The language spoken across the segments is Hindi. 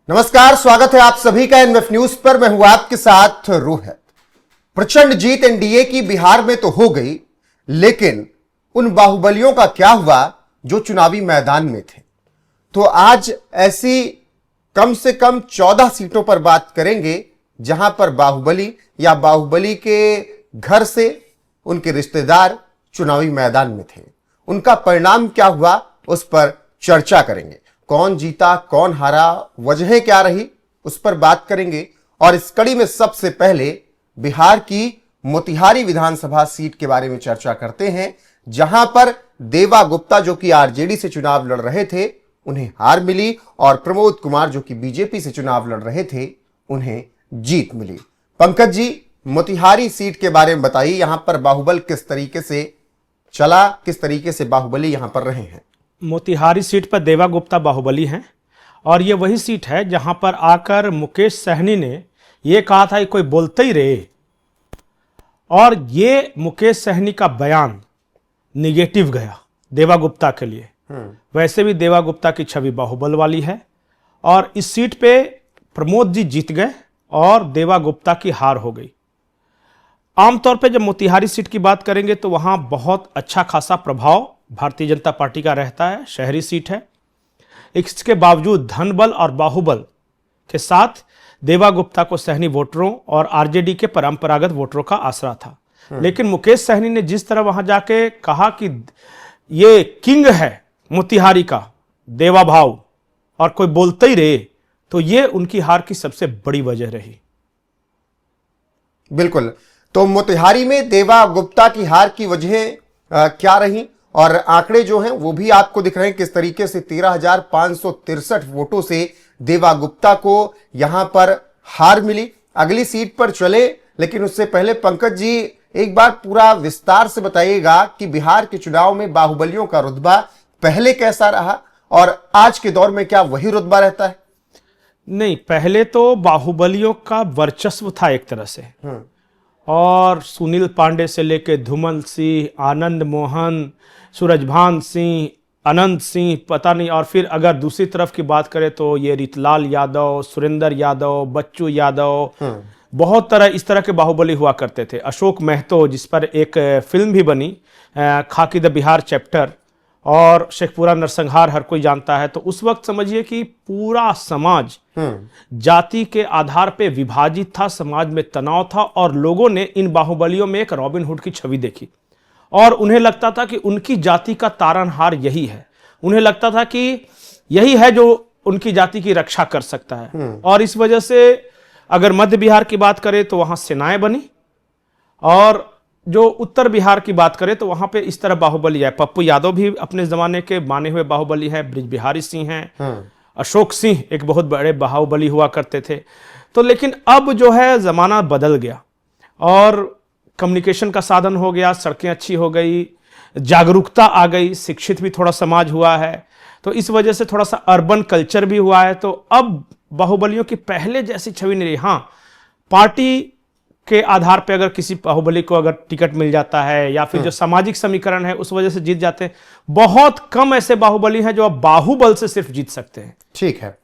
नमस्कार, स्वागत है आप सभी का एनएफ न्यूज पर। मैं हूं आपके साथ रोहित। प्रचंड जीत एनडीए की बिहार में तो हो गई, लेकिन उन बाहुबलियों का क्या हुआ जो चुनावी मैदान में थे? तो आज ऐसी कम से कम 14 सीटों पर बात करेंगे जहां पर बाहुबली या बाहुबली के घर से उनके रिश्तेदार चुनावी मैदान में थे। उनका परिणाम क्या हुआ, उस पर चर्चा करेंगे। कौन जीता, कौन हारा, वजहें क्या रही, उस पर बात करेंगे। और इस कड़ी में सबसे पहले बिहार की मोतिहारी विधानसभा सीट के बारे में चर्चा करते हैं, जहां पर देवा गुप्ता जो कि आरजेडी से चुनाव लड़ रहे थे, उन्हें हार मिली, और प्रमोद कुमार जो कि बीजेपी से चुनाव लड़ रहे थे, उन्हें जीत मिली। पंकज जी, मोतिहारी सीट के बारे में बताइए, यहां पर बाहुबल किस तरीके से चला, किस तरीके से बाहुबली यहां पर रहे हैं? मोतिहारी सीट पर देवा गुप्ता बाहुबली हैं, और ये वही सीट है जहां पर आकर मुकेश सहनी ने ये कहा था कि कोई बोलते ही रहे, और ये मुकेश सहनी का बयान निगेटिव गया देवा गुप्ता के लिए। वैसे भी देवा गुप्ता की छवि बाहुबल वाली है, और इस सीट पे प्रमोद जी जीत गए और देवा गुप्ता की हार हो गई। आमतौर पे जब मोतिहारी सीट की बात करेंगे तो वहां बहुत अच्छा खासा प्रभाव भारतीय जनता पार्टी का रहता है, शहरी सीट है। इसके बावजूद धनबल और बाहुबल के साथ देवा गुप्ता को सहनी वोटरों और आरजेडी के परंपरागत वोटरों का आसरा था। लेकिन मुकेश सहनी ने जिस तरह वहां जाके कहा कि ये किंग है मोतिहारी का देवा भाव, और कोई बोलते ही रहे, तो ये उनकी हार की सबसे बड़ी वजह रही। बिल्कुल। तो मोतिहारी में देवा गुप्ता की हार की वजह क्या रही, और आंकड़े जो हैं वो भी आपको दिख रहे हैं किस तरीके से 13,563 वोटों से देवा गुप्ता को यहां पर हार मिली। अगली सीट पर चले, लेकिन उससे पहले पंकज जी एक बार पूरा विस्तार से बताइएगा कि बिहार के चुनाव में बाहुबलियों का रुतबा पहले कैसा रहा और आज के दौर में क्या वही रुतबा रहता है? नहीं, पहले तो बाहुबलियों का वर्चस्व था एक तरह से, और सुनील पांडे से लेके धूमल सिंह, आनंद मोहन, सूरजभान सिंह, अनंत सिंह, पता नहीं, और फिर अगर दूसरी तरफ की बात करें तो ये रितलाल यादव, सुरेंद्र यादव, बच्चू यादव, बहुत इस तरह के बाहुबली हुआ करते थे। अशोक महतो, जिस पर एक फिल्म भी बनी खाकी द बिहार चैप्टर, और शेखपुरा नरसंहार हर कोई जानता है। तो उस वक्त समझिए कि पूरा समाज जाति के आधार पे विभाजित था, समाज में तनाव था, और लोगों ने इन बाहुबलियों में एक रॉबिन हुड की छवि देखी, और उन्हें लगता था कि उनकी जाति का तारनहार यही है। उन्हें लगता था कि यही है जो उनकी जाति की रक्षा कर सकता है। और इस वजह से अगर मध्य बिहार की बात करें तो वहां सेनाएं बनी, और जो उत्तर बिहार की बात करें तो वहां पे इस तरह बाहुबली है। पप्पू यादव भी अपने जमाने के माने हुए बाहुबली है, ब्रिज बिहारी सिंह हैं, अशोक सिंह एक बहुत बड़े बाहुबली हुआ करते थे। तो लेकिन अब जो है जमाना बदल गया, और कम्युनिकेशन का साधन हो गया, सड़कें अच्छी हो गई, जागरूकता आ गई, शिक्षित भी थोड़ा समाज हुआ है, तो इस वजह से थोड़ा सा अर्बन कल्चर भी हुआ है। तो अब बाहुबलियों की पहले जैसी छवि नहीं रही। हाँ, पार्टी के आधार पे अगर किसी बाहुबली को अगर टिकट मिल जाता है, या फिर जो सामाजिक समीकरण है उस वजह से जीत जाते हैं। बहुत कम ऐसे बाहुबली हैं जो अब बाहुबल से सिर्फ जीत सकते हैं। ठीक है,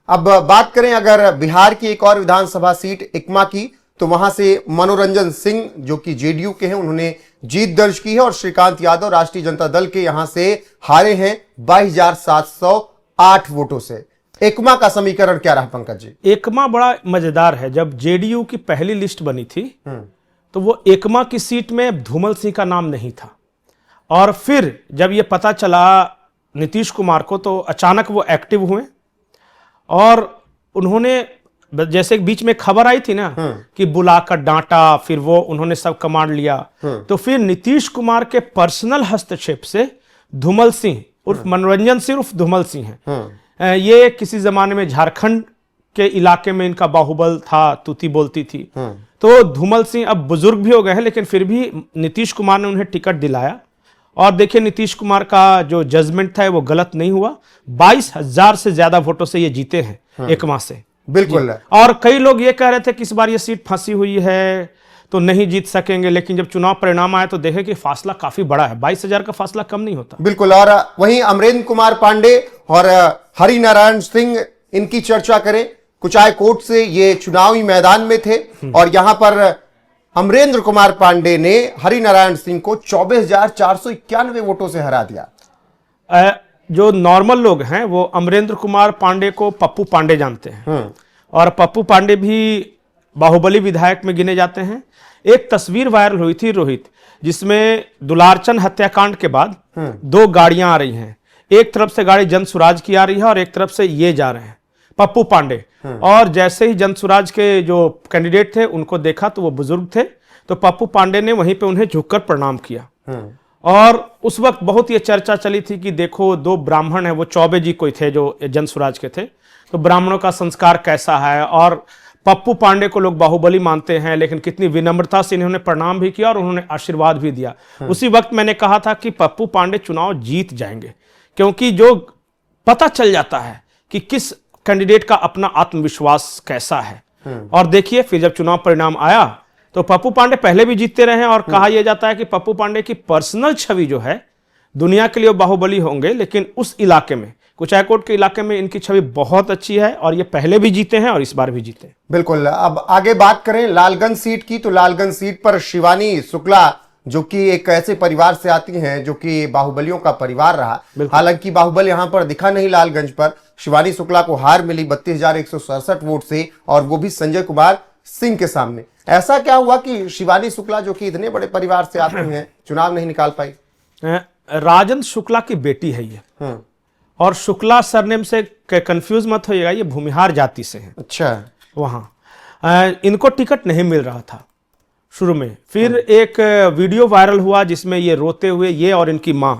अब बात करें अगर बिहार की एक और विधानसभा सीट इकमा की, तो वहां से मनोरंजन सिंह जो कि जेडीयू के हैं, उन्होंने जीत दर्ज की है, और श्रीकांत यादव राष्ट्रीय जनता दल के यहां से हारे हैं 22,708 वोटों से। एकमा का समीकरण क्या रहा पंकज जी? एकमा बड़ा मजेदार है। जब जेडीयू की पहली लिस्ट बनी थी तो वो एकमा की सीट में धूमल सिंह का नाम नहीं था, और फिर जब ये पता चला नीतीश कुमार को तो अचानक वो एक्टिव हुए, और उन्होंने जैसे बीच में खबर आई थी ना कि बुलाकर डांटा, फिर वो उन्होंने सब कमांड लिया, तो फिर नीतीश कुमार के पर्सनल हस्तक्षेप से धूमल सिंह उर्फ मनोरंजन सिंह उर्फ धूमल सिंह है, ये किसी जमाने में झारखंड के इलाके में इनका बाहुबल था, तूती बोलती थी। तो धूमल सिंह अब बुजुर्ग भी हो गए हैं, लेकिन फिर भी नीतीश कुमार ने उन्हें टिकट दिलाया, और देखिए नीतीश कुमार का जो जजमेंट था वो गलत नहीं हुआ। 22,000 से ज्यादा वोटों से ये जीते हैं एकमा से। बिल्कुल। और कई लोग ये कह रहे थे कि इस बार ये सीट फंसी हुई है तो नहीं जीत सकेंगे, लेकिन जब चुनाव परिणाम आया तो देखे कि फासला काफी बड़ा है। 22,000 का फासला कम नहीं होता। बिल्कुल। और वहीं अमरेंद्र कुमार पांडे और हरिनारायण सिंह, इनकी चर्चा करें कुचायकोट से ये चुनावी मैदान में थे और यहां पर अमरेंद्र कुमार पांडे ने हरिनारायण सिंह को 24,491 वोटों से हरा दिया। जो नॉर्मल लोग हैं वो अमरेंद्र कुमार पांडे को पप्पू पांडे जानते हैं और पप्पू पांडे भी बाहुबली विधायक में गिने जाते हैं। एक तस्वीर वायरल हुई थी रोहित, जिसमें दुलारचंद हत्याकांड के बाद दो गाड़ियां आ रही हैं। एक तरफ से गाड़ी जन स्वराज की आ रही है और एक तरफ से ये जा रहे हैं पप्पू पांडे। और जैसे ही जन स्वराज के जो कैंडिडेट थे उनको देखा तो वो बुजुर्ग थे, तो पप्पू पांडे ने वहीं पे उन्हें झुककर प्रणाम किया। और उस वक्त बहुत ये चर्चा चली थी कि देखो दो ब्राह्मण हैं, वो चौबे जी कोई थे जो जन स्वराज के थे, तो ब्राह्मणों का संस्कार कैसा है। और पप्पू पांडे को लोग बाहुबली मानते हैं, लेकिन कितनी विनम्रता से इन्होंने प्रणाम भी किया और उन्होंने आशीर्वाद भी दिया। उसी वक्त मैंने कहा था कि पप्पू पांडे चुनाव जीत जाएंगे, क्योंकि जो पता चल जाता है कि किस कैंडिडेट का अपना आत्मविश्वास कैसा है। और देखिए फिर जब चुनाव परिणाम आया तो पप्पू पांडे पहले भी जीतते रहे और कहा यह जाता है कि पप्पू पांडे की पर्सनल छवि जो है दुनिया के लिए बाहुबली होंगे, लेकिन उस इलाके में कुचायकोट के इलाके में इनकी छवि बहुत अच्छी है और ये पहले भी जीते हैं और इस बार भी जीते। बिल्कुल। अब आगे बात करें लालगंज सीट की, तो लालगंज सीट पर शिवानी शुक्ला जो कि एक ऐसे परिवार से आती हैं जो कि बाहुबलियों का परिवार रहा। हालांकि बाहुबल यहां पर दिखा नहीं लालगंज पर। शिवानी शुक्ला को हार मिली 32,167 वोट से और वो भी संजय कुमार सिंह के सामने। ऐसा क्या हुआ कि शिवानी शुक्ला जो कि इतने बड़े परिवार से आती हैं चुनाव नहीं निकाल पाई? राजेंद्र शुक्ला की बेटी है ये, और शुक्ला सरनेम से कंफ्यूज मत होइएगा, ये भूमिहार जाति से हैं। अच्छा। वहां इनको टिकट नहीं मिल रहा था शुरू में। फिर एक वीडियो वायरल हुआ जिसमें ये रोते हुए, ये और इनकी माँ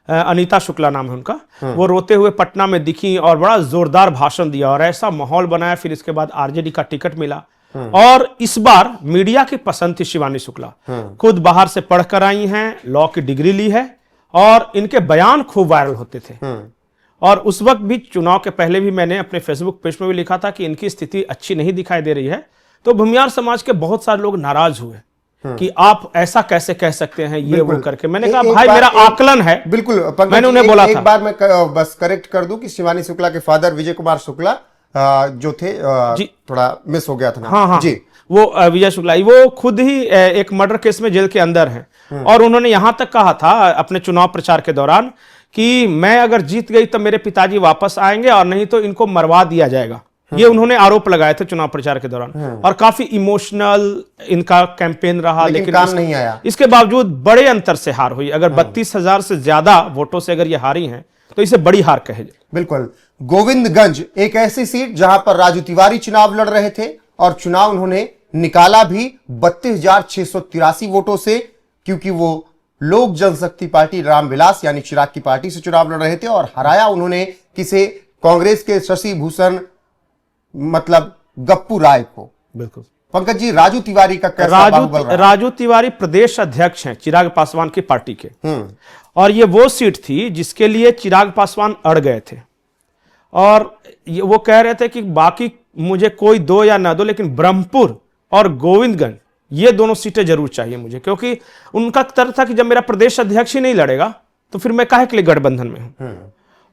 अनीता शुक्ला नाम है उनका, वो रोते हुए पटना में दिखी और बड़ा जोरदार भाषण दिया और ऐसा माहौल बनाया। फिर इसके बाद आरजेडी का टिकट मिला और इस बार मीडिया की पसंद थी शिवानी शुक्ला। खुद बाहर से पढ़कर आई हैं, लॉ की डिग्री ली है और इनके बयान खूब वायरल होते थे। और उस वक्त भी चुनाव के पहले भी मैंने अपने फेसबुक पेज में भी लिखा था कि इनकी स्थिति अच्छी नहीं दिखाई दे रही है। तो भूमिहार समाज के बहुत सारे लोग नाराज हुए कि आप ऐसा कैसे कह सकते हैं ये वो करके। मैंने कहा भाई मेरा आकलन है। बिल्कुल। मैंने उन्हें बोला था। एक बार मैं बस करेक्ट कर दूं कि शिवानी शुक्ला के फादर विजय कुमार शुक्ला जो थे थोड़ा मिस हो गया था। हाँ जी, वो विजय शुक्ला वो खुद ही एक मर्डर केस में जेल के अंदर हैं और उन्होंने यहां तक कहा था अपने चुनाव प्रचार के दौरान कि मैं अगर जीत गई तो मेरे पिताजी वापस आएंगे और नहीं तो इनको मरवा दिया जाएगा। ये उन्होंने आरोप लगाए थे चुनाव प्रचार के दौरान और काफी इमोशनल इनका कैंपेन रहा, लेकिन काम नहीं आया। इसके बावजूद बड़े अंतर से हार हुई। अगर 32,000 से ज्यादा वोटों से अगर ये हारी हैं तो इसे बड़ी हार कहे। बिल्कुल। गोविंदगंज एक ऐसी सीट जहां पर राजू तिवारी चुनाव लड़ रहे थे और चुनाव उन्होंने निकाला भी 32,683 वोटों से, क्योंकि वो लोक जनशक्ति पार्टी रामविलास यानी चिराग की पार्टी से चुनाव लड़ रहे थे और हराया उन्होंने किसे? कांग्रेस के शशि भूषण मतलब गप्पू राय को। बिल्कुल। पंकज जी, राजू तिवारी का कैसा बाहुबल रहा? राजू तिवारी प्रदेश अध्यक्ष हैं चिराग पासवान की पार्टी के और ये वो सीट थी जिसके लिए चिराग पासवान अड़ गए थे और वो कह रहे थे कि बाकी मुझे कोई दो या ना दो, लेकिन ब्रह्मपुर और गोविंदगंज ये दोनों सीटें जरूर चाहिए मुझे, क्योंकि उनका तर्क था कि जब मेरा प्रदेश अध्यक्ष ही नहीं लड़ेगा तो फिर मैं काहे के लिए गठबंधन में हूं।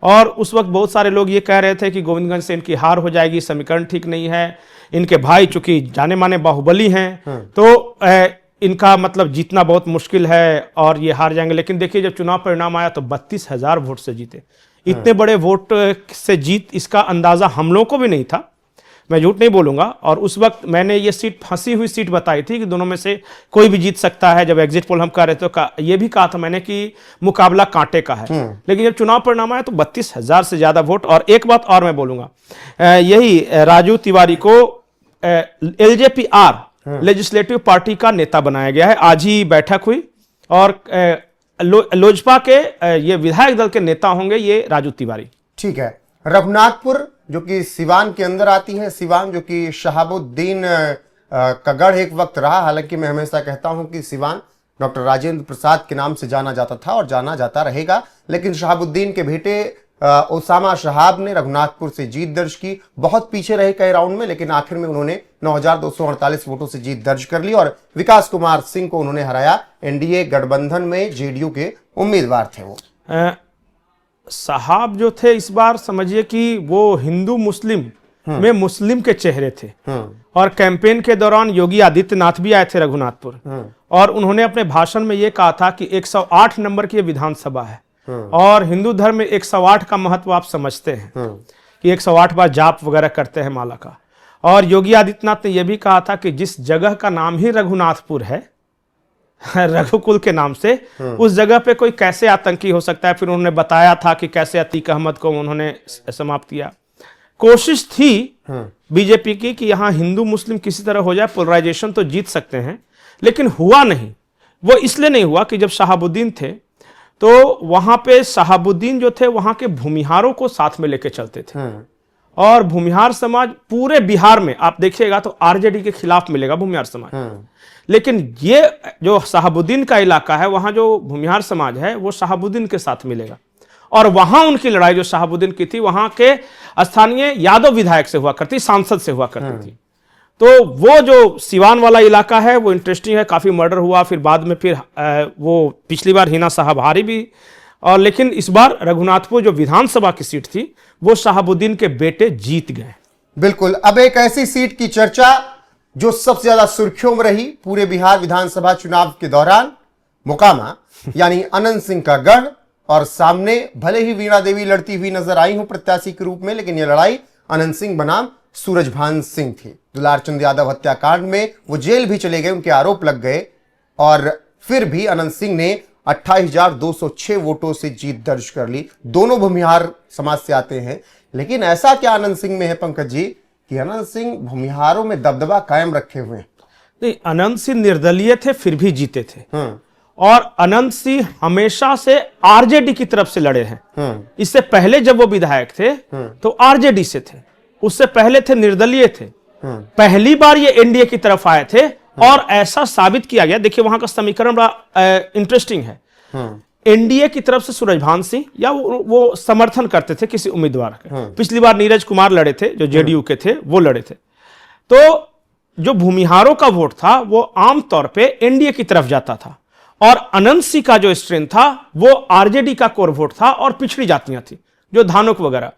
और उस वक्त बहुत सारे लोग ये कह रहे थे कि गोविंदगंज से इनकी हार हो जाएगी, समीकरण ठीक नहीं है, इनके भाई चूंकि जाने माने बाहुबली हैं तो इनका मतलब जीतना बहुत मुश्किल है और ये हार जाएंगे। लेकिन देखिए जब चुनाव परिणाम आया तो 32,000 वोट से जीते। इतने बड़े वोट से जीत, इसका अंदाजा हम लोगों को भी नहीं था, मैं झूठ नहीं बोलूंगा। और उस वक्त मैंने ये सीट फंसी हुई सीट बताई थी कि दोनों में से कोई भी जीत सकता है। जब एग्जिट पोल हम कर रहे थे तो ये भी कहा था मैंने कि मुकाबला कांटे का है। लेकिन जब चुनाव परिणाम आया तो 32,000 से ज्यादा वोट। और एक बात और मैं बोलूंगा, यही राजू तिवारी को एलजेपीआर लेजिस्लेटिव पार्टी का नेता बनाया गया है। आज ही बैठक हुई और लोजपा के ये विधायक दल के नेता होंगे ये राजू तिवारी। ठीक है। रघुनाथपुर जो कि सिवान के अंदर आती है, सिवान जो कि शहाबुद्दीन का गढ़ एक वक्त रहा। हालांकि मैं हमेशा कहता हूं कि सिवान डॉक्टर राजेंद्र प्रसाद के नाम से जाना जाता था और जाना जाता रहेगा, लेकिन शहाबुद्दीन के बेटे ओसामा शहाब ने रघुनाथपुर से जीत दर्ज की। बहुत पीछे रहे कई राउंड में, लेकिन आखिर में उन्होंने 9,248 वोटों से जीत दर्ज कर ली और विकास कुमार सिंह को उन्होंने हराया। एनडीए गठबंधन में जेडीयू के उम्मीदवार थे वो। साहब जो थे इस बार समझिए कि वो हिंदू मुस्लिम में मुस्लिम के चेहरे थे। और कैंपेन के दौरान योगी आदित्यनाथ भी आए थे रघुनाथपुर, और उन्होंने अपने भाषण में यह कहा था कि 108 नंबर की विधानसभा है, और हिंदू धर्म में 108 का महत्व आप समझते हैं कि 108 बार जाप वगैरह करते हैं माला का। और योगी आदित्यनाथ ने यह भी कहा था कि जिस जगह का नाम ही रघुनाथपुर है, रघुकुल के नाम से, उस जगह पे कोई कैसे आतंकी हो सकता है। फिर उन्होंने बताया था कि कैसे अतीक अहमद को उन्होंने समाप्त किया। कोशिश थी बीजेपी की कि यहां हिंदू मुस्लिम किसी तरह हो जाए, पोलराइजेशन तो जीत सकते हैं, लेकिन हुआ नहीं। वो इसलिए नहीं हुआ कि जब शहाबुद्दीन थे तो वहां पे शहाबुद्दीन जो थे वहां के भूमिहारों को साथ में लेके चलते थे, और भूमिहार समाज पूरे बिहार में आप देखिएगा तो आरजेडी के खिलाफ मिलेगा भूमिहार समाज। लेकिन ये जो शहाबुद्दीन का इलाका है, वहां जो भूमिहार समाज है वो शहाबुद्दीन के साथ मिलेगा, और वहां उनकी लड़ाई जो शहाबुद्दीन की थी वहां के स्थानीय यादव विधायक से हुआ करती, सांसद से हुआ करती थी। तो वो जो सिवान वाला इलाका है वो इंटरेस्टिंग है, काफी मर्डर हुआ, फिर बाद में फिर वो पिछली बार हिना साहब हारी भी, और लेकिन इस बार रघुनाथपुर जो विधानसभा की सीट थी वो शहाबुद्दीन के बेटे जीत गए। बिल्कुल। अब एक ऐसी सीट की चर्चा जो सबसे ज्यादा सुर्खियों में रही पूरे बिहार विधानसभा चुनाव के दौरान, मोकामा यानी अनंत सिंह का गढ़, और सामने भले ही वीणा देवी लड़ती हुई नजर आई हूं प्रत्याशी के रूप में, लेकिन यह लड़ाई अनंत सिंह बनाम सूरजभान सिंह थी। दुलार चंद यादव हत्याकांड में वो जेल भी चले गए, उनके आरोप लग गए, और फिर भी अनंत सिंह ने 28,206 वोटों से जीत दर्ज कर ली। दोनों भूमिहार समाज से आते हैं, लेकिन ऐसा क्या अनंत सिंह में है पंकज जी कि अनंत सिंह भूमिहारों में दबदबा कायम रखे हुए हैं? नहीं, अनंत सिंह निर्दलीय थे फिर भी जीते थे, और अनंत सिंह हमेशा से आरजेडी की तरफ से लड़े हैं। इससे पहले जब वो विधायक थे तो आरजेडी से थे, उससे पहले थे निर्दलीय थे, पहली बार ये एनडीए की तरफ आए थे, और ऐसा साबित किया गया। देखिए वहां का समीकरण बड़ा इंटरेस्टिंग है। एनडीए की तरफ से सूरजभान सिंह या वो समर्थन करते थे किसी उम्मीदवार के। पिछली बार नीरज कुमार लड़े थे जो जेडीयू के थे, वो लड़े थे। तो जो भूमिहारों का वोट था वो आमतौर पे एनडीए की तरफ जाता था, और अनंत सिंह का जो स्ट्रेंथ था वो आरजेडी का कोर वोट था, और पिछड़ी जातियां थी जो धानुक वगैरह,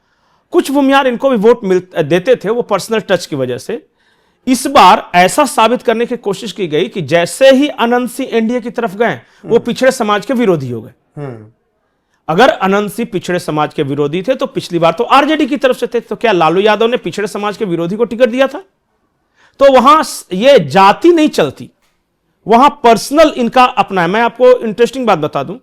कुछ भूमिहार इनको भी वोट देते थे वो पर्सनल टच की वजह से। इस बार ऐसा साबित करने की कोशिश की गई कि जैसे ही अनंत सिंह एनडीए की तरफ गए वो पिछड़े समाज के विरोधी हो गए। अगर अनंत सिंह पिछड़े समाज के विरोधी थे तो पिछली बार तो आरजेडी की तरफ से थे, तो क्या लालू यादव ने पिछड़े समाज के विरोधी को टिकट दिया था? तो वहां ये जाति नहीं चलती, वहां पर्सनल इनका अपना है। मैं आपको इंटरेस्टिंग बात बता दूं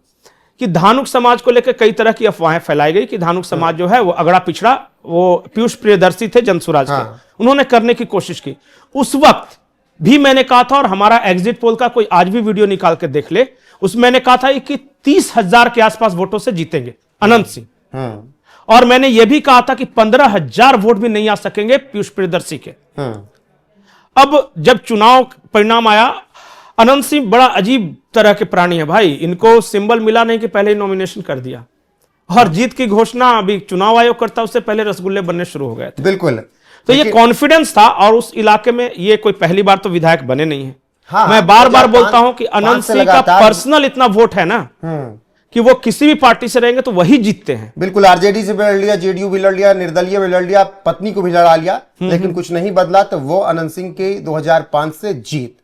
कि धानुक समाज को लेकर कई तरह की अफवाहें फैलाई गई कि धानुक समाज जो है वो अगड़ा पिछड़ा, वो पीयूष प्रियदर्शी थे जनसुराज के, उन्होंने करने की कोशिश की। उस वक्त भी मैंने कहा था, और हमारा एग्जिट पोल का कोई आज भी वीडियो निकाल के देख ले, उसमें मैंने कहा था कि 30,000 के आसपास वोटों से जीतेंगे अनंत सिंह, और मैंने यह भी कहा था कि 15,000 वोट भी नहीं आ सकेंगे पीयूष प्रियदर्शी के। अब जब चुनाव परिणाम आया, अनंत सिंह बड़ा अजीब तरह के प्राणी है भाई, इनको सिंबल मिला नहीं कि पहले ही नॉमिनेशन कर दिया, और जीत की घोषणा अभी चुनाव आयोग करता उससे पहले रसगुल्ले बनने शुरू हो गए थे। बिल्कुल। तो ये कॉन्फिडेंस था, और उस इलाके में ये कोई पहली बार तो विधायक बने नहीं है। हाँ, मैं बार बार बोलता हूं कि अनंत सिंह का पर्सनल इतना वोट है ना कि वो किसी भी पार्टी से रहेंगे तो वही जीतते हैं। बिल्कुल। आरजेडी से भी लड़ लिया, जेडीयू भी लड़ लिया, निर्दलीय भी लड़ लिया, पत्नी को भी लड़ा लिया, लेकिन कुछ नहीं बदला, तो वो अनंत सिंह के 2005 से जीत।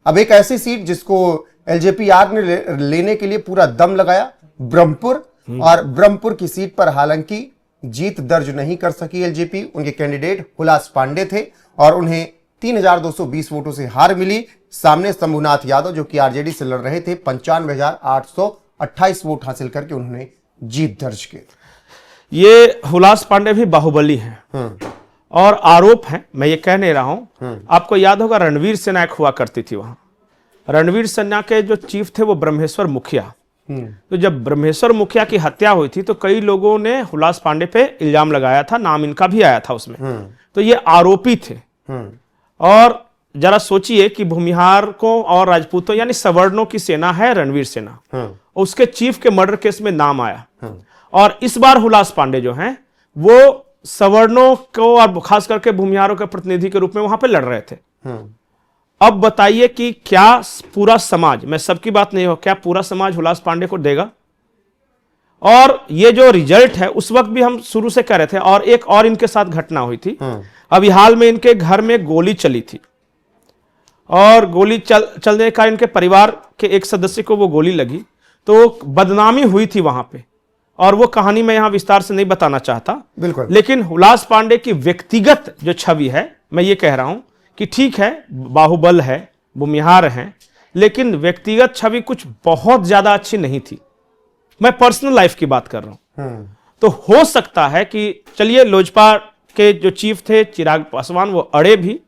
अब एक ऐसी सीट जिसको एलजेपीआर ने लेने के लिए पूरा दम लगाया, ब्रह्मपुर, और ब्रह्मपुर की सीट पर हालांकि जीत दर्ज नहीं कर सकी एलजेपी। उनके कैंडिडेट हुलास पांडे थे, और उन्हें 3,220 वोटों से हार मिली। सामने शंभुनाथ यादव जो कि आरजेडी से लड़ रहे थे, 95,828 वोट हासिल करके उन्होंने जीत दर्ज की। ये हुलास पांडे भी बाहुबली हैं, और आरोप है, मैं ये कह नहीं रहा हूं। आपको याद होगा रणवीर सेना एक हुआ करती थी वहां, रणवीर सेना के जो चीफ थे वो ब्रह्मेश्वर मुखिया। तो जब ब्रह्मेश्वर मुखिया की हत्या हुई थी तो कई लोगों ने हुलास पांडे पे इल्जाम लगाया था, नाम इनका भी आया था उसमें। तो ये आरोपी थे। और जरा सोचिए कि भूमिहारकों और राजपूतों यानी सवर्णों की सेना है रणवीर सेना, उसके चीफ के मर्डर केस में नाम आया, और इस बार हुलास पांडे जो हैं वो सवर्णों को और खास करके भूमिहारों के प्रतिनिधि के रूप में वहां पे लड़ रहे थे। अब बताइए कि क्या पूरा समाज, मैं सबकी बात नहीं हो, क्या पूरा समाज हुलास पांडे को देगा? और ये जो रिजल्ट है उस वक्त भी हम शुरू से कह रहे थे। और एक और इनके साथ घटना हुई थी, अभी हाल में इनके घर में गोली चली थी और गोली चलने का इनके परिवार के एक सदस्य को वो गोली लगी, तो बदनामी हुई थी वहां पे, और वो कहानी मैं यहां विस्तार से नहीं बताना चाहता। बिल्कुल। लेकिन हुलास पांडे की व्यक्तिगत जो छवि है, मैं ये कह रहा हूं कि ठीक है, बाहुबल है, भूमिहार हैं, लेकिन व्यक्तिगत छवि कुछ बहुत ज्यादा अच्छी नहीं थी। मैं पर्सनल लाइफ की बात कर रहा हूं। तो हो सकता है कि चलिए, लोजपा के जो चीफ थे चिराग पासवान, वो अड़े भी,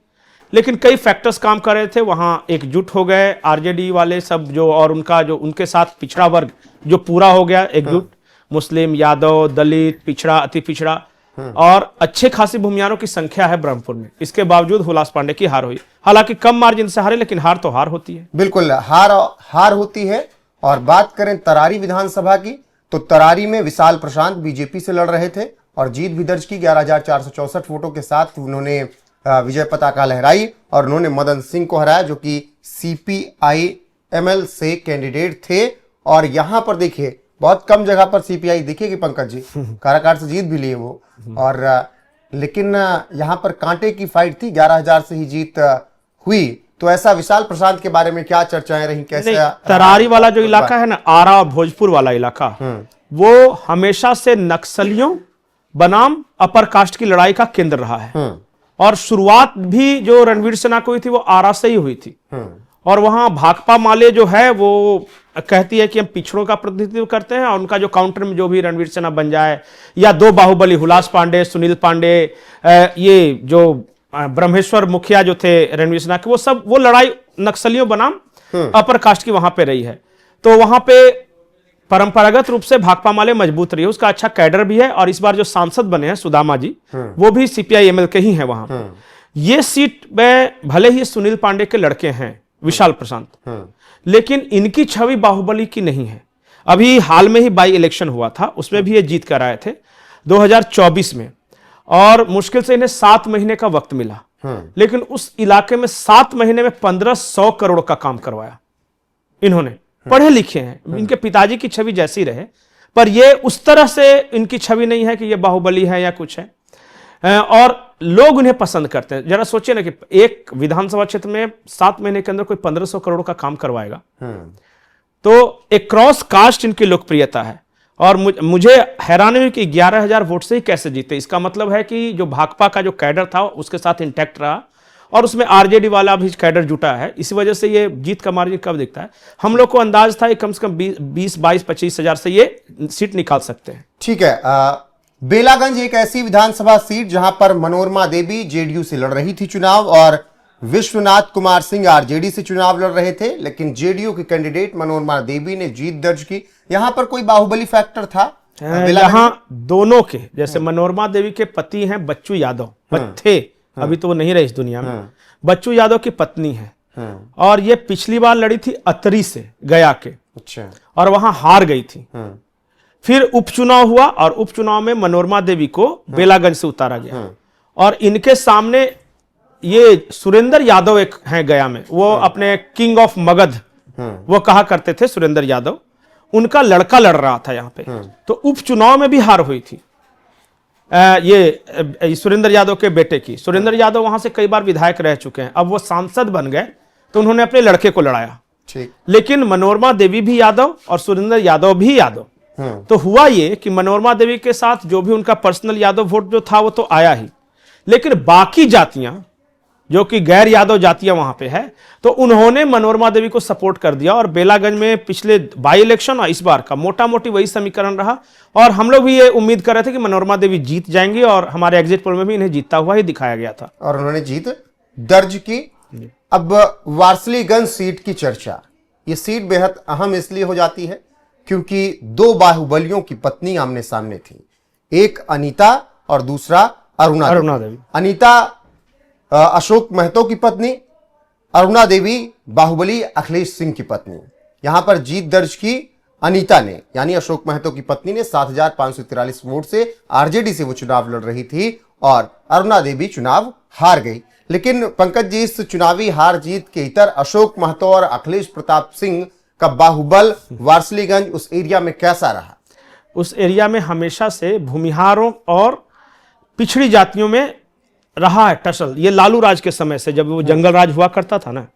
लेकिन कई फैक्टर्स काम कर रहे थे, वहां एकजुट हो गए आरजेडी वाले सब जो, और उनका जो उनके साथ पिछड़ा वर्ग जो पूरा हो गया एकजुट, मुस्लिम, यादव, दलित, पिछड़ा, अति पिछड़ा, और अच्छे खासी भूमिहारों की संख्या है ब्रह्मपुर में। इसके बावजूद हुलास पांडे की हार हुई, हालांकि कम मार्जिन से हारे, लेकिन हार तो हार होती है। बिल्कुल, हार होती है। और बात करें तरारी विधानसभा की, तो तरारी में विशाल प्रशांत बीजेपी से लड़ रहे थे और जीत भी दर्ज की। 11,464 वोटों के साथ उन्होंने विजय पताका लहराई और उन्होंने मदन सिंह को हराया, जो कि CPI-ML से कैंडिडेट थे। और यहां पर देखिए, बहुत कम जगह पर CPI दिखेगी पंकज जी, काराकाट से जीत भी लिए वो। और लेकिन यहां पर कांटे की फाइट थी, 11,000 से ही जीत हुई। तो ऐसा विशाल प्रशांत के बारे में क्या चर्चाएं रही, कैसे? तरारी वाला जो इलाका है ना, आरा और भोजपुर वाला इलाका, वो हमेशा से नक्सलियों बनाम अपर कास्ट की लड़ाई का केंद्र रहा है। और शुरुआत भी जो रणवीर सेना को हुई थी, वो आरा से ही हुई थी। और वहां भाकपा माले जो है वो कहती है कि हम पिछड़ों का प्रतिनिधित्व करते हैं, और उनका जो काउंटर में जो भी रणवीर सेना बन जाए, या दो बाहुबली हुलास पांडे, सुनील पांडे, ये जो ब्रह्मेश्वर मुखिया जो थे रणवीर सेना के, वो लड़ाई नक्सलियों बनाम अपर कास्ट की वहां पे रही है। तो वहां पे परंपरागत रूप से भाकपा माले मजबूत रही है, उसका अच्छा कैडर भी है। और इस बार जो सांसद बने हैं सुदामा जी, वो भी CPI-ML के ही हैं वहां। ये सीट में भले ही सुनील पांडे के लड़के हैं विशाल प्रशांत, लेकिन इनकी छवि बाहुबली की नहीं है। अभी हाल में ही बाई इलेक्शन हुआ था, उसमें भी ये जीत कर आए थे 2024 में, और मुश्किल से इन्हें 7 महीने का वक्त मिला, लेकिन उस इलाके में 7 महीने में 1500 करोड़ का काम करवाया इन्होंने। पढ़े लिखे हैं, इनके पिताजी की छवि जैसी रहे, पर ये उस तरह से इनकी छवि नहीं है कि ये बाहुबली है या कुछ है। और लोग उन्हें पसंद करते हैं। जरा सोचिए ना कि एक विधानसभा क्षेत्र में 7 महीने के अंदर कोई 1500 करोड़ का काम करवाएगा, तो एक क्रॉस कास्ट इनकी लोकप्रियता है। और मुझे हैरानी हुई कि 11,000 वोट से ही कैसे जीते। इसका मतलब है कि जो भाकपा का जो कैडर था उसके साथ इंटैक्ट रहा, और उसमें आरजेडी वाला भी कैडर जुटा है। इसी वजह से ये जीत का मार्जिन कब दिखता है। हम लोग को अंदाज था कि कम से कम 20, 22, 25 हजार से ये सीट निकाल सकते हैं। ठीक है। बेलागंज एक ऐसी विधानसभा सीट जहां पर मनोरमा देवी जेडीयू से लड़ रही थी चुनाव, और विश्वनाथ कुमार सिंह आरजेडी से चुनाव लड़ रहे थे, लेकिन जेडीयू के कैंडिडेट मनोरमा देवी ने जीत दर्ज की। यहां पर कोई बाहुबली फैक्टर था? यहां दोनों के, जैसे मनोरमा देवी के पति हैं बच्चू यादव, थे, अभी तो वो नहीं रहे इस दुनिया में, बच्चू यादव की पत्नी है, और ये पिछली बार लड़ी थी अतरी से, गया के। अच्छा। और वहां हार गई थी। फिर उपचुनाव हुआ, और उपचुनाव में मनोरमा देवी को बेलागंज से उतारा गया, और इनके सामने ये सुरेंद्र यादव एक हैं गया में, वो अपने किंग ऑफ मगध वो कहा करते थे सुरेंद्र यादव, उनका लड़का लड़ रहा था यहां पे। तो उपचुनाव में भी हार हुई थी ये सुरेंद्र यादव के बेटे की। सुरेंद्र यादव वहां से कई बार विधायक रह चुके हैं, अब वो सांसद बन गए, तो उन्होंने अपने लड़के को लड़ाया। लेकिन मनोरमा देवी भी यादव और सुरेंद्र यादव भी यादव। तो हुआ ये कि मनोरमा देवी के साथ जो भी उनका पर्सनल यादव वोट जो था वो तो आया ही, लेकिन बाकी जातियां जो कि गैर यादव जातियां वहां पे है, तो उन्होंने मनोरमा देवी को सपोर्ट कर दिया। और बेलागंज में पिछले बाई इलेक्शन और इस बार का मोटा मोटी वही समीकरण रहा, और हम लोग भी ये उम्मीद कर रहे थे कि मनोरमा देवी जीत जाएंगी, और हमारे एग्जिट पोल में भी इन्हें जीतता हुआ ही दिखाया गया था, और उन्होंने जीत दर्ज की। अब वारसलीगंज सीट की चर्चा, ये सीट बेहद अहम इसलिए हो जाती है क्योंकि दो बाहुबलियों की पत्नी आमने सामने थी, एक अनीता और दूसरा अरुणा देवी। अनीता अशोक महतो की पत्नी, अरुणा देवी बाहुबली अखिलेश सिंह की पत्नी। यहां पर जीत दर्ज की अनीता ने, यानी अशोक महतो की पत्नी ने 7,543 वोट से। आरजेडी से वो चुनाव लड़ रही थी, और अरुणा देवी चुनाव हार गई। लेकिन पंकज जी, इस चुनावी हार जीत के इतर अशोक महतो और अखिलेश प्रताप सिंह का बाहुबल वारसलीगंज उस एरिया में कैसा रहा? उस एरिया में हमेशा से भूमिहारों और पिछड़ी जातियों में रहा है टसल, ये लालू राज के समय से, जब वो जंगल राज हुआ करता था ना।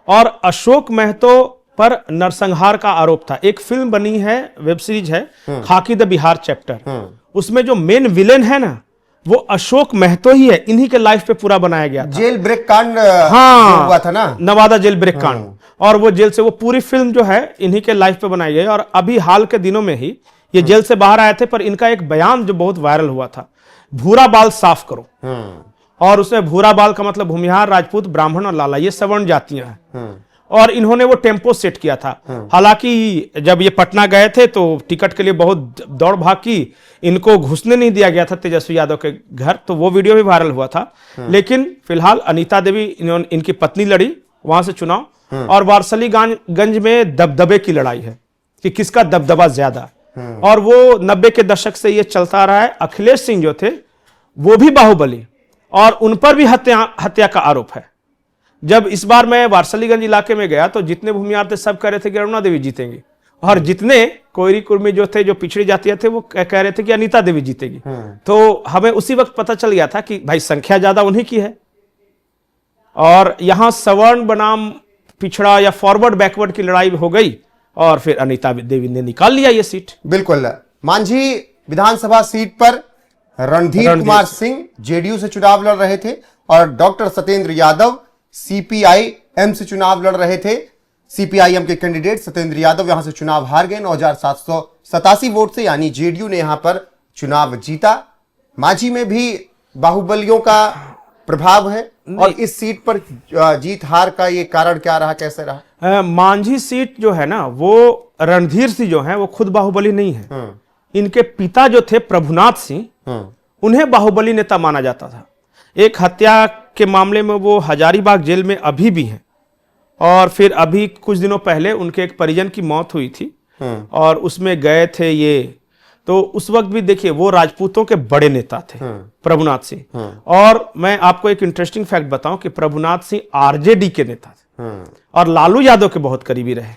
और अशोक महतो पर नरसंहार का आरोप था। एक फिल्म बनी है, वेब सीरीज है, खाकी द बिहार चैप्टर। उसमें जो मेन विलेन है ना, वो अशोक महतो ही है। इन्हीं के लाइफ पे पूरा बनाया गया था। जेल ब्रेक कांड हाँ, जो हुआ था ना, नवादा जेल ब्रेक कांड, और वो जेल से वो पूरी फिल्म जो है इन्हीं के लाइफ पे बनाई गई। और अभी हाल के दिनों में ही ये जेल से बाहर आए थे, पर इनका एक बयान जो बहुत वायरल हुआ था, भूरा बाल साफ करो। और उसमें भूरा बाल का मतलब भूमिहार, राजपूत, ब्राह्मण और लाला, ये सवर्ण जातियां हैं। और इन्होंने वो टेम्पो सेट किया था। हालांकि जब ये पटना गए थे तो टिकट के लिए बहुत दौड़ भाग की, इनको घुसने नहीं दिया गया था तेजस्वी यादव के घर, तो वो वीडियो भी वायरल हुआ था। लेकिन फिलहाल अनीता देवी, इनकी पत्नी लड़ी वहां से चुनाव, और वारसलीगंज में दबदबे की लड़ाई है कि किसका दबदबा ज्यादा। और वो 90 के दशक से ये चलता रहा है। अखिलेश सिंह जो थे वो भी बाहुबली, और उन पर भी हत्या का आरोप है। जब इस बार मैं वारसलीगंज इलाके में गया तो जितने भूमिहार थे सब कह रहे थे कि अरुणा देवी जीतेंगी, और जितने कोयरी कुर्मी जो थे, जो पिछड़ी जातियां थे, वो कह रहे थे कि अनीता देवी जीतेगी। तो हमें उसी वक्त पता चल गया था कि भाई संख्या ज्यादा उन्हीं की है। और यहां सवर्ण बनाम पिछड़ा या फॉरवर्ड बैकवर्ड की लड़ाई हो गई, और फिर अनीता देवी ने निकाल लिया ये सीट। बिल्कुल। मांझी विधानसभा सीट पर रणधीर कुमार सिंह जेडीयू से चुनाव लड़ रहे थे, और डॉक्टर सत्येंद्र यादव सीपीआईएम से चुनाव लड़ रहे थे। सीपीआईएम के कैंडिडेट सत्येंद्र यादव यहां से चुनाव हार गए 9787 वोट से, यानी जेडीयू ने यहां पर चुनाव जीता। मांझी में भी बाहुबलियों का प्रभाव है, और इस सीट पर जीत हार का ये कारण क्या रहा, कैसे रहा? मांझी सीट जो है ना, वो रणधीर सिंह जो है वो खुद बाहुबली नहीं है। इनके पिता जो थे प्रभुनाथ सिंह, उन्हें बाहुबली नेता माना जाता था। एक हत्या के मामले में वो हजारीबाग जेल में अभी भी हैं, और फिर अभी कुछ दिनों पहले उनके एक परिजन की मौत हुई थी, और उसमें गए थे ये। तो उस वक्त भी देखिए वो राजपूतों के बड़े नेता थे प्रभुनाथ सिंह। और मैं आपको एक इंटरेस्टिंग फैक्ट बताऊं कि प्रभुनाथ सिंह आरजेडी के नेता थे, और लालू यादव के बहुत करीबी रहे।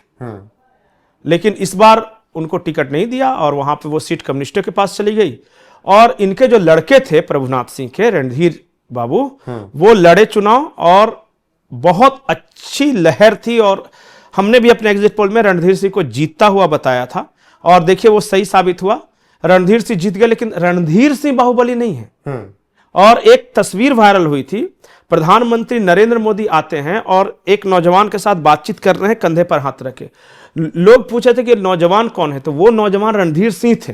लेकिन इस बार उनको टिकट नहीं दिया, और वहां पे वो सीट कम्युनिस्टों के पास चली गई। और इनके जो लड़के थे प्रभुनाथ सिंह के, रणधीर बाबू, वो लड़े चुनाव, और बहुत अच्छी लहर थी। और हमने भी अपने एग्जिट पोल में रणधीर सिंह को जीतता हुआ बताया था, और देखिए वो सही साबित हुआ। रणधीर सिंह जीत गए, लेकिन रणधीर सिंह बाहुबली नहीं है। और एक तस्वीर वायरल हुई थी, प्रधानमंत्री नरेंद्र मोदी आते हैं और एक नौजवान के साथ बातचीत कर रहे हैं कंधे पर हाथ रखे। लोग पूछे थे कि नौजवान कौन है, तो वो नौजवान रणधीर सिंह थे,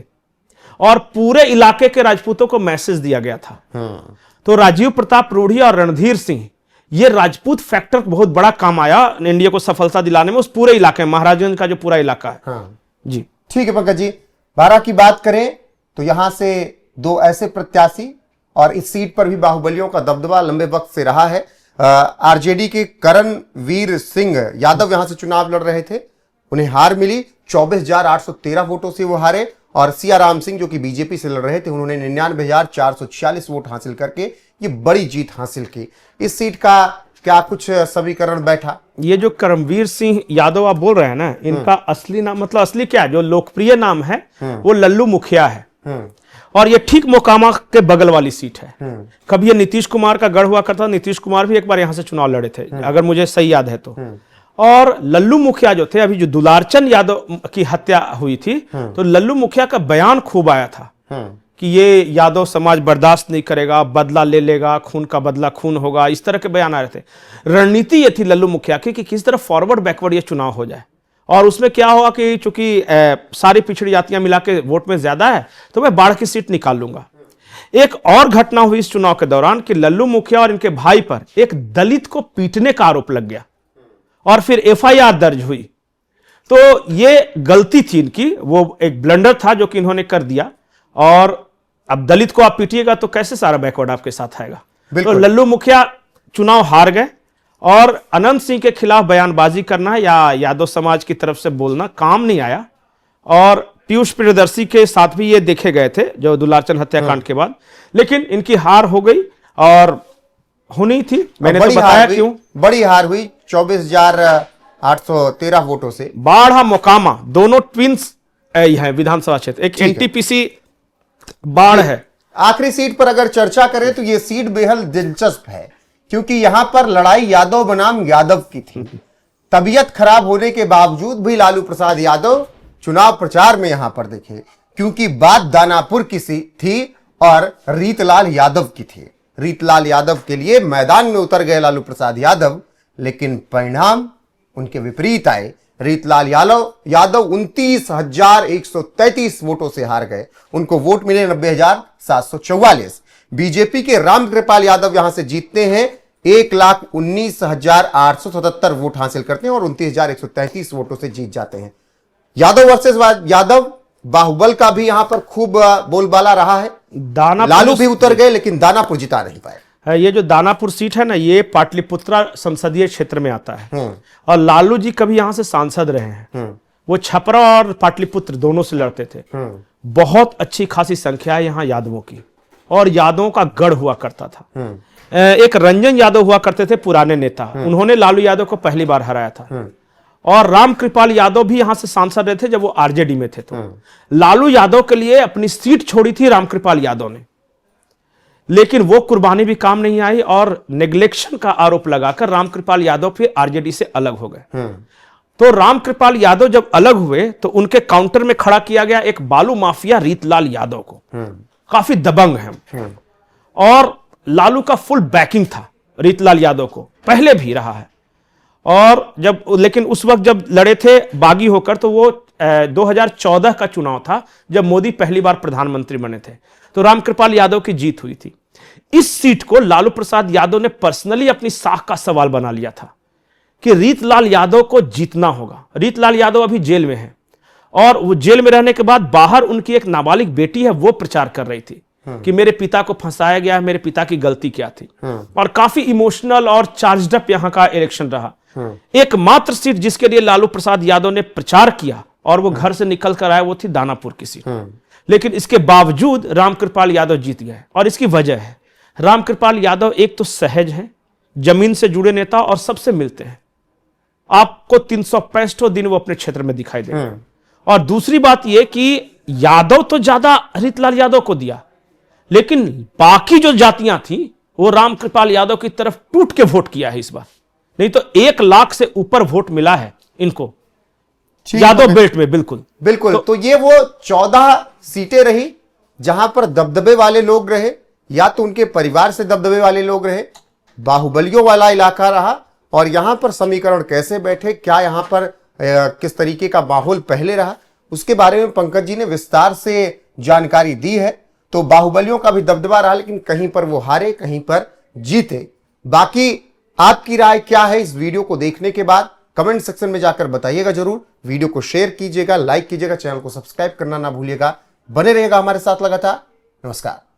और पूरे इलाके के राजपूतों को मैसेज दिया गया था। तो राजीव प्रताप रूढ़ी और रणधीर सिंह, ये राजपूत फैक्टर बहुत बड़ा काम आया एनडीए को सफलता दिलाने में, उस पूरे इलाके में, महाराजगंज का जो पूरा इलाका है। जी ठीक है पंकज जी। बारां की बात करें तो यहां से दो ऐसे प्रत्याशी, और इस सीट पर भी बाहुबलियों का दबदबा लंबे वक्त से रहा है। आरजेडी के करणवीर सिंह यादव यहां से चुनाव लड़ रहे थे, उन्हें हार मिली। 24,813 वोटों से वो हारे। और सियाराम सिंह जो कि बीजेपी से लड़ रहे थे, उन्होंने 99,446 वोट हासिल करके ये बड़ी जीत हासिल की। इस सीट का क्या कुछ समीकरण बैठा? ये जो करमवीर सिंह यादव आप बोल रहे हैं ना, इनका असली नाम, मतलब असली क्या है, जो लोकप्रिय नाम है वो लल्लू मुखिया है। और ये ठीक मोकामा के बगल वाली सीट है। कभी ये नीतीश कुमार का गढ़ हुआ करता, नीतीश कुमार भी एक बार यहां से चुनाव लड़े थे, अगर मुझे सही याद है तो। और लल्लू मुखिया जो थे, अभी जो दुलारचंद यादव की हत्या हुई थी, तो लल्लू मुखिया का बयान खूब आया था कि ये यादव समाज बर्दाश्त नहीं करेगा, बदला ले लेगा, खून का बदला खून होगा, इस तरह के बयान आ रहे थे। रणनीति ये थी लल्लू मुखिया की कि किस तरह फॉरवर्ड बैकवर्ड ये चुनाव हो जाए। और उसमें क्या हुआ कि चूंकि सारी पिछड़ी जातियां मिला के वोट में ज्यादा है, तो मैं बाढ़ की सीट निकाल लूंगा। एक और घटना हुई इस चुनाव के दौरान कि लल्लू मुखिया और इनके भाई पर एक दलित को पीटने का आरोप लग गया, और फिर एफआईआर दर्ज हुई। तो ये गलती थी इनकी, वो एक ब्लंडर था जो कि इन्होंने कर दिया। और अब दलित को आप पीटिएगा तो कैसे सारा बैकवर्ड आपके साथ आएगा। तो लल्लू मुखिया चुनाव हार गए, और अनंत सिंह के खिलाफ बयानबाजी करना या यादव समाज की तरफ से बोलना काम नहीं आया। और पीयूष प्रियदर्शी के साथ भी ये देखे गए थे जो दुलारचंद हत्याकांड के बाद, लेकिन इनकी हार हो गई, और होनी थी। मैंने तो बताया क्यों बड़ी हार हुई, 24,813 वोटों से। बाढ़ मोकामा दोनों ट्विंस है विधानसभा क्षेत्र, एक एनटीपीसी बाढ़ है, आखिरी सीट पर अगर चर्चा करें तो यह सीट बेहद दिलचस्प है, क्योंकि यहां पर लड़ाई यादव बनाम यादव की थी। तबीयत खराब होने के बावजूद भी लालू प्रसाद यादव चुनाव प्रचार में यहां पर दिखे, क्योंकि बात दानापुर की थी और रीतलाल यादव की थी। रीतलाल यादव के लिए मैदान में उतर गए लालू प्रसाद यादव, लेकिन परिणाम उनके विपरीत आए। रीतलाल यादव 29,133 वोटों से हार गए। उनको वोट मिले 90,744। बीजेपी के रामकृपाल यादव यहां से जीतते हैं, 1,19,877 वोट हासिल करते हैं और 29,133 वोटों से जीत जाते हैं। यादव वर्सेस यादव, बाहुबल का भी यहां पर खूब बोलबाला रहा है। लालू भी उतर गए, लेकिन दानापुर जिता नहीं पाए। ये जो दानापुर सीट है ना, ये पाटलिपुत्रा संसदीय क्षेत्र में आता है और लालू जी कभी यहां से सांसद रहे हैं। वो छपरा और पाटलिपुत्र दोनों से लड़ते थे। बहुत अच्छी खासी संख्या है यहाँ यादवों की, और यादवों का गढ़ हुआ करता था। एक रंजन यादव हुआ करते थे, पुराने नेता, उन्होंने लालू यादव को पहली बार हराया था। और रामकृपाल यादव भी यहां से सांसद रहे थे जब वो आरजेडी में थे। तो लालू यादव के लिए अपनी सीट छोड़ी थी रामकृपाल यादव ने, लेकिन वो कुर्बानी भी काम नहीं आई और नेग्लेक्शन का आरोप लगाकर रामकृपाल यादव फिर आरजेडी से अलग हो गए। तो रामकृपाल यादव जब अलग हुए तो उनके काउंटर में खड़ा किया गया एक बालू माफिया रीतलाल यादव को। काफी दबंग है और लालू का फुल बैकिंग था रीतलाल यादव को, पहले भी रहा है। और लेकिन उस वक्त जब लड़े थे बागी होकर, तो वो 2014 का चुनाव था जब मोदी पहली बार प्रधानमंत्री बने थे, तो रामकृपाल यादव की जीत हुई थी। इस सीट को लालू प्रसाद यादव ने पर्सनली अपनी साख का सवाल बना लिया था कि रीतलाल यादव को जीतना होगा। रीतलाल यादव अभी जेल में है और वो जेल में रहने के बाद बाहर उनकी एक नाबालिग बेटी है, वो प्रचार कर रही थी कि मेरे पिता को फंसाया गया है, मेरे पिता की गलती क्या थी। और काफी इमोशनल और चार्ज्ड अप यहां का इलेक्शन रहा। एकमात्र सीट जिसके लिए लालू प्रसाद यादव ने प्रचार किया और वो घर से निकल कर आए, वो थी दानापुर की सीट। लेकिन इसके बावजूद रामकृपाल यादव जीत गए और इसकी वजह है, रामकृपाल यादव एक तो सहज हैं, जमीन से जुड़े नेता और सबसे मिलते हैं। आपको 365 दिन वो अपने क्षेत्र में दिखाई देंगे। और दूसरी बात यह कि यादव तो ज्यादा रीतलाल यादव को दिया, लेकिन बाकी जो जातियां थी वो रामकृपाल यादव की तरफ टूट के वोट किया है इस बार। नहीं तो 1 लाख से ऊपर वोट मिला है इनको यादव बेल्ट में। बिल्कुल। तो ये वो 14 सीटें रही जहां पर दबदबे वाले लोग रहे, या तो उनके परिवार से दबदबे वाले लोग रहे, बाहुबलियों वाला इलाका रहा। और यहां पर समीकरण कैसे बैठे, क्या यहां पर किस तरीके का माहौल पहले रहा, उसके बारे में पंकज जी ने विस्तार से जानकारी दी है। तो बाहुबलियों का भी दबदबा रहा, लेकिन कहीं पर वो हारे, कहीं पर जीते। बाकी आपकी राय क्या है इस वीडियो को देखने के बाद, कमेंट सेक्शन में जाकर बताइएगा जरूर। वीडियो को शेयर कीजिएगा, लाइक कीजिएगा, चैनल को सब्सक्राइब करना ना भूलिएगा। बने रहेगा हमारे साथ लगातार। नमस्कार।